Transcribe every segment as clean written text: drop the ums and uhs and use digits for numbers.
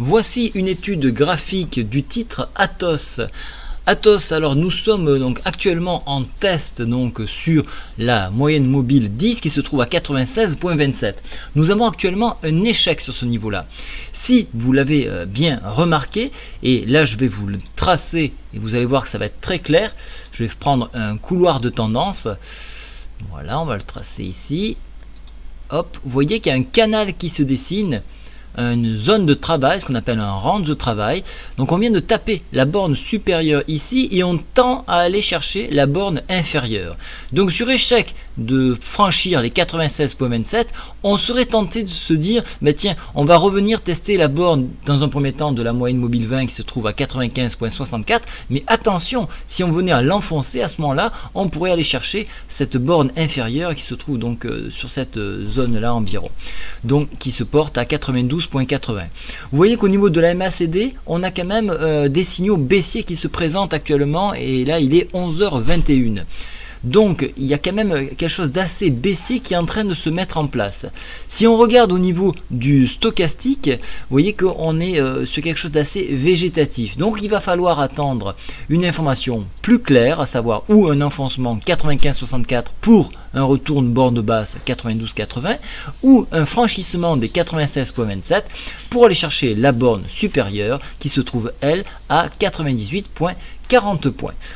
Voici une étude graphique du titre Atos. Atos, alors nous sommes donc actuellement en test donc sur la moyenne mobile 10 qui se trouve à 96.27. Nous avons actuellement un échec sur ce niveau-là. Si vous l'avez bien remarqué, et là je vais vous le tracer et vous allez voir que ça va être très clair, je vais prendre un couloir de tendance. Voilà, on va le tracer ici. Hop, vous voyez qu'il y a un canal qui se dessine, une zone de travail, ce qu'on appelle un range de travail. Donc on vient de taper la borne supérieure ici et on tend à aller chercher la borne inférieure. Donc sur échec de franchir les 96.27, on serait tenté de se dire, mais tiens, on va revenir tester la borne dans un premier temps de la moyenne mobile 20 qui se trouve à 95.64, mais attention, si on venait à l'enfoncer à ce moment-là, on pourrait aller chercher cette borne inférieure qui se trouve donc sur cette zone-là environ, donc qui se porte à 92.80. Vous voyez qu'au niveau de la MACD, on a quand même des signaux baissiers qui se présentent actuellement et là il est 11h21. Donc il y a quand même quelque chose d'assez baissier qui est en train de se mettre en place. Si on regarde au niveau du stochastique, vous voyez qu'on est sur quelque chose d'assez végétatif. Donc il va falloir attendre une information plus claire, à savoir ou un enfoncement 95-64 pour un retour de borne basse 92-80 ou un franchissement des 96.27 pour aller chercher la borne supérieure qui se trouve elle à 98.40 points.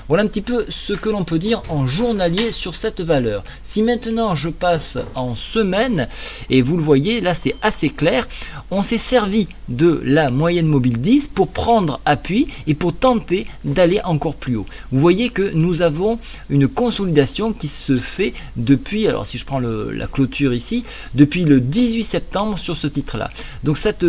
Voilà un petit peu ce que l'on peut dire en journalier sur cette valeur. Si maintenant je passe en semaine, et vous le voyez, là c'est assez clair, on s'est servi de la moyenne mobile 10 pour prendre appui et pour tenter d'aller encore plus haut. Vous voyez que nous avons une consolidation qui se fait depuis, alors si je prends la clôture ici, depuis le 18 septembre sur ce titre-là. Donc cette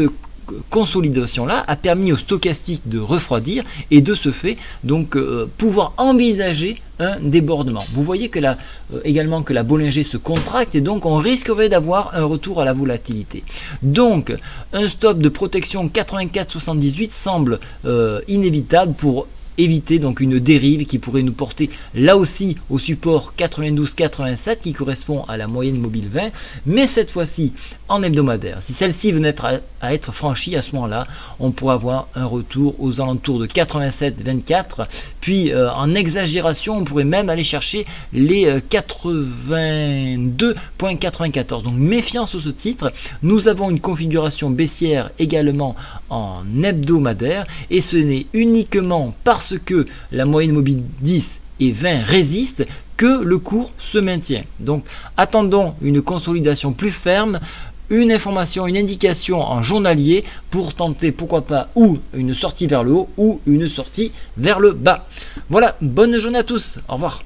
consolidation là a permis au stochastique de refroidir et de ce fait donc pouvoir envisager un débordement. Vous voyez que là également que la Bollinger se contracte et donc on risquerait d'avoir un retour à la volatilité. Donc un stop de protection 84,78 semble inévitable pour éviter donc une dérive qui pourrait nous porter là aussi au support 92-87 qui correspond à la moyenne mobile 20, mais cette fois-ci en hebdomadaire. Si celle-ci venait à être franchie, à ce moment-là, on pourrait avoir un retour aux alentours de 87-24, puis en exagération, on pourrait même aller chercher les 82.94. Donc méfiance sur ce titre. Nous avons une configuration baissière également en hebdomadaire et ce n'est uniquement parce que la moyenne mobile 10 et 20 résistent que le cours se maintient. Donc attendons une consolidation plus ferme, une information, une indication en journalier pour tenter pourquoi pas ou une sortie vers le haut ou une sortie vers le bas. Voilà, bonne journée à tous, au revoir.